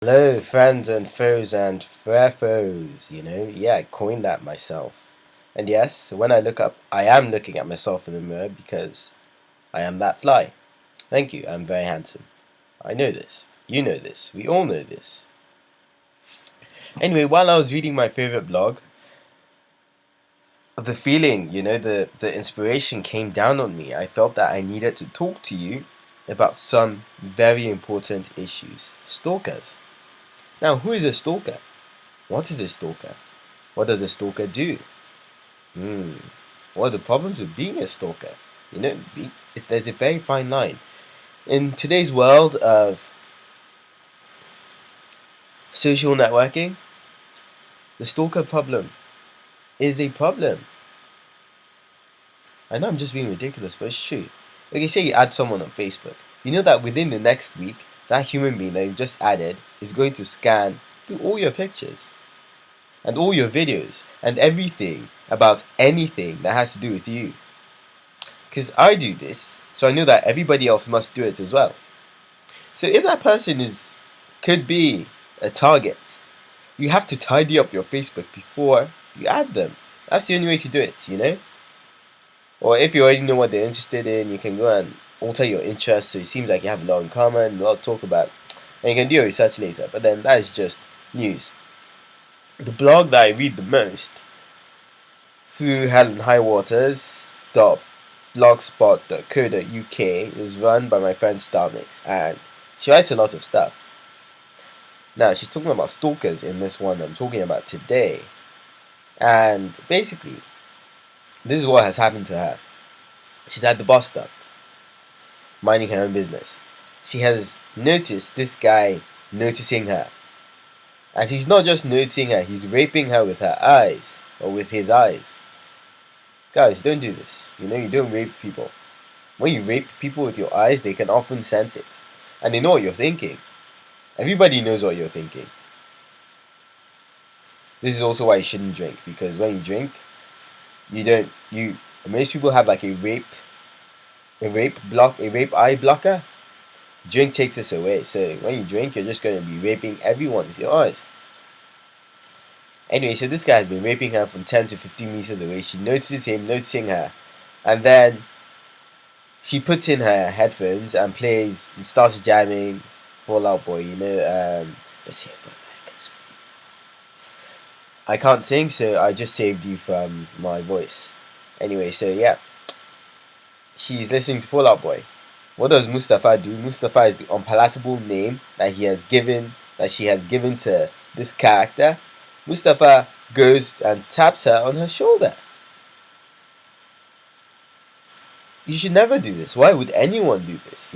Hello, friends and foes and fair foes. Yeah, I coined that myself. And yes, when I look up, I am looking at myself in the mirror because I am that fly. Thank you, I'm very handsome. I know this. You know this. We all know this. Anyway, while I was reading my favorite blog, the feeling, the inspiration came down on me. I felt that I needed to talk to you about some very important issues. Stalkers. Now, who is a stalker? What is a stalker? What does a stalker do? Hmm. What are the problems with being a stalker? If there's a very fine line. In today's world of social networking, the stalker problem is a problem. I know I'm just being ridiculous, but it's true. Okay, say you add someone on Facebook. You know that within the next week, that human being that you just added is going to scan through all your pictures and all your videos and everything about anything that has to do with you. Because I do this, so I know that everybody else must do it as well. So if that person could be a target, you have to tidy up your Facebook before you add them. That's the only way to do it. Or if you already know what they're interested in, you can go and alter your interests so it seems like you have a lot in common, a lot to talk about, and you can do your research later. But then that is just news. The blog that I read the most through Hell and High Waters blogspot.co.uk is run by my friend Starmix, and she writes a lot of stuff. Now, she's talking about stalkers in this one I'm talking about today. And basically, this is what has happened to her. She's at the bus stop, minding her own business. She has noticed this guy noticing her. And he's not just noticing her, he's raping her with her eyes, or with his eyes. Guys, don't do this. You don't rape people. When you rape people with your eyes, they can often sense it. And they know what you're thinking. Everybody knows what you're thinking. This is also why you shouldn't drink, because when you drink, most people have like a rape eye blocker. Drink takes this away. So when you drink, you're just going to be raping everyone with your eyes. Anyway, so this guy has been raping her from 10 to 15 meters away. She notices him noticing her. And then she puts in her headphones and starts jamming Fall Out Boy, let's see if I can't sing, so I just saved you from my voice. Anyway, so yeah, she's listening to Fall Out Boy. What does Mustafa do? Mustafa is the unpalatable name that she has given to this character. Mustafa goes and taps her on her shoulder. You should never do this. Why would anyone do this,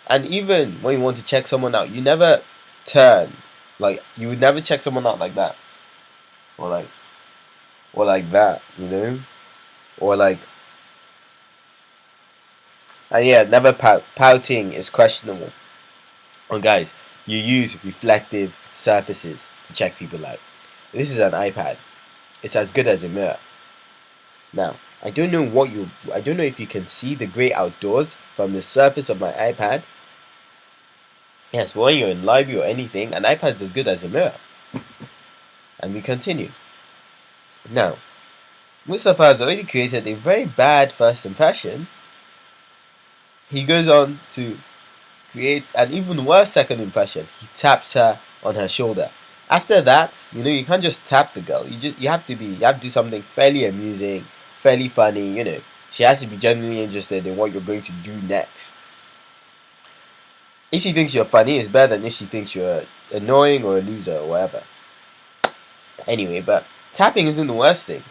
And even when you want to check someone out, you never turn. Like, you would never check someone out like that. Or like that, Or like, and yeah, never pout. Pouting is questionable. And guys, you use reflective surfaces to check people out. This is an iPad. It's as good as a mirror. Now, I don't know if you can see the great outdoors from the surface of my iPad. Yes, when you're in library or anything, an iPad is as good as a mirror. And we continue. Now, Mustafa has already created a very bad first impression. He goes on to create an even worse second impression. He taps her on her shoulder. After that, you can't just tap the girl. You have to do something fairly amusing, fairly funny. She has to be genuinely interested in what you're going to do next. If she thinks you're funny, it's better than if she thinks you're annoying or a loser or whatever. Anyway, but tapping isn't the worst thing.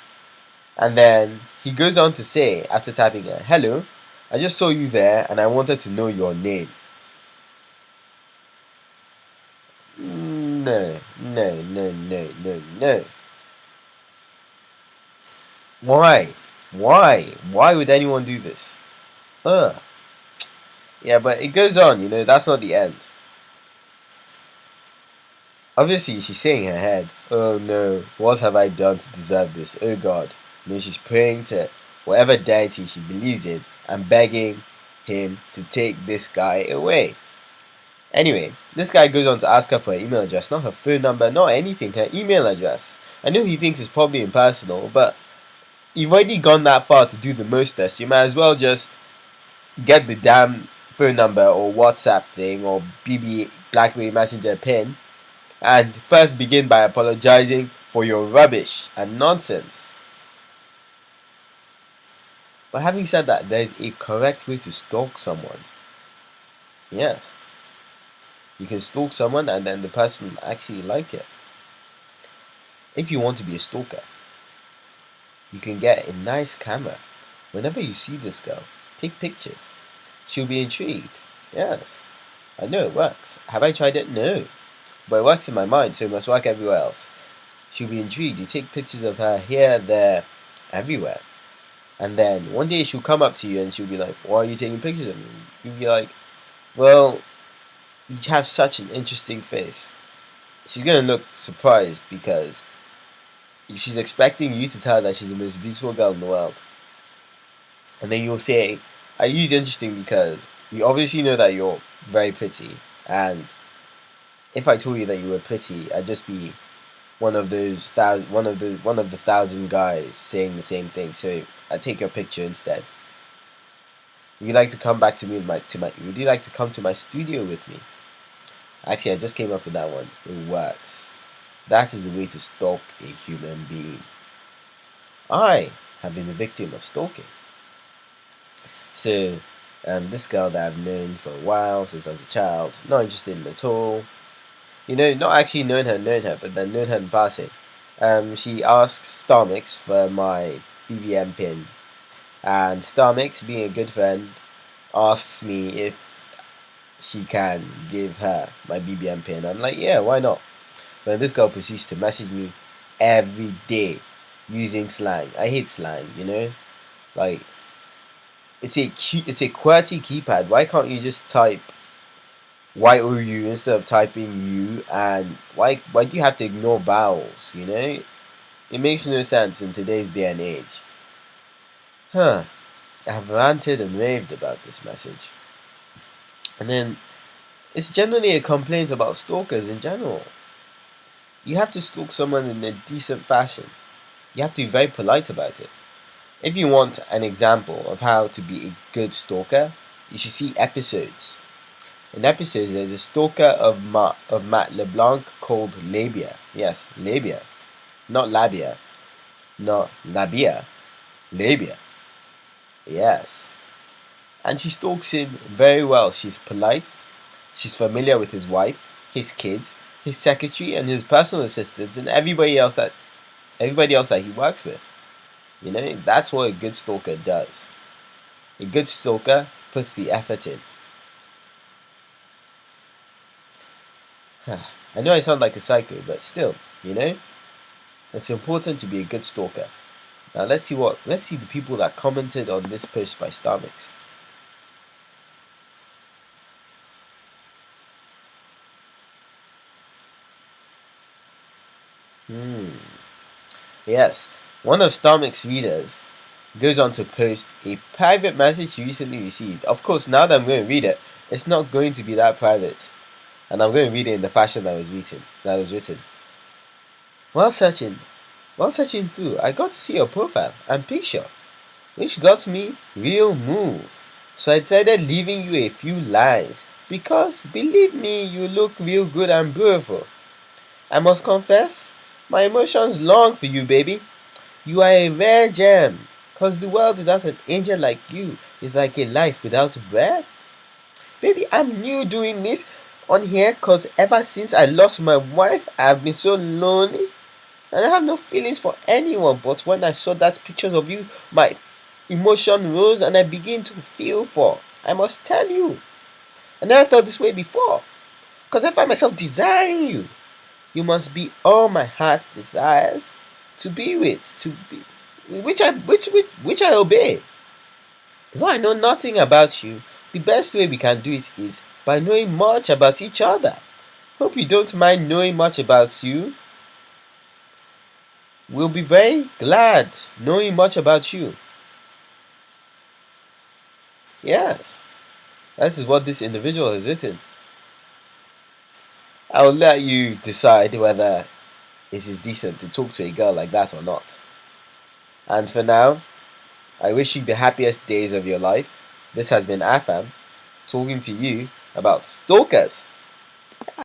And then he goes on to say, after tapping her, "Hello, I just saw you there and I wanted to know your name." No. Why? Why would anyone do this? Ugh. Yeah, but it goes on, that's not the end. Obviously, she's saying in her head, "Oh no, what have I done to deserve this? Oh God." She's praying to whatever deity she believes in and begging him to take this guy away. Anyway, this guy goes on to ask her for her email address, not her phone number, not anything, her email address. I know he thinks it's probably impersonal, but you've already gone that far to do the most test. You might as well just get the damn phone number or WhatsApp thing or BB BlackBerry Messenger pin and first begin by apologizing for your rubbish and nonsense. But having said that, there is a correct way to stalk someone. Yes. You can stalk someone and then the person actually like it. If you want to be a stalker, you can get a nice camera. Whenever you see this girl, take pictures. She'll be intrigued. Yes. I know it works. Have I tried it? No. But it works in my mind, so it must work everywhere else. She'll be intrigued. You take pictures of her here, there, everywhere. And then one day she'll come up to you and she'll be like, why are you taking pictures of me? You'll be like, well, you have such an interesting face. She's going to look surprised because she's expecting you to tell her that she's the most beautiful girl in the world. And then you'll say, I use interesting because you obviously know that you're very pretty. And if I told you that you were pretty, I'd just be one of the 1,000 guys saying the same thing. So I take your picture instead. Would you like to come back to me would you like to come to my studio with me? Actually, I just came up with that one. It works. That is the way to stalk a human being. I have been a victim of stalking. So, this girl that I've known for a while, since I was a child, not interested in at all. You know, not actually known her, but then known her in passing. She asks Starmix for my BBM pin. And Starmix, being a good friend, asks me if she can give her my BBM pin. I'm like, yeah, why not? But this girl proceeds to message me every day using slang. I hate slang, you know? Like, it's a QWERTY keypad. Why can't you just type YOU instead of typing U? And why do you have to ignore vowels, you know? It makes no sense in today's day and age. I have ranted and raved about this message. And then, it's generally a complaint about stalkers in general. You have to stalk someone in a decent fashion. You have to be very polite about it. If you want an example of how to be a good stalker, you should see episodes. In episodes, there's a stalker of Matt LeBlanc called Labia. Yes, Labia. Not Labia. Not Labia. Labia. Yes. And she stalks him very well. She's polite. She's familiar with his wife, his kids, his secretary, and his personal assistants, and everybody else that he works with. You know, that's what a good stalker does. A good stalker puts the effort in. I know I sound like a psycho, but still, you know, it's important to be a good stalker. Now let's see the people that commented on this post by Starmix. Yes, one of Starmix's readers goes on to post a private message he recently received. Of course, now that I'm going to read it, it's not going to be that private. And I'm going to read it in the fashion that was written. While searching through, I got to see your profile and picture, which got me real move. So I decided leaving you a few lines, because believe me, you look real good and beautiful. I must confess, my emotions long for you, baby. You are a rare gem, cause the world without an angel like you is like a life without bread. Baby, I'm new doing this on here cause ever since I lost my wife, I've been so lonely. And I have no feelings for anyone, but when I saw that pictures of you, my emotion rose and I began to feel for. I must tell you. I never felt this way before. Cause I find myself desiring you. You must be all my heart's desires to be with, which I obey. Though I know nothing about you, the best way we can do it is by knowing much about each other. Hope you don't mind knowing much about you. We'll be very glad knowing much about you. Yes, that is what this individual has written. I'll let you decide whether it is decent to talk to a girl like that or not. And for now, I wish you the happiest days of your life. This has been AFAM talking to you about stalkers.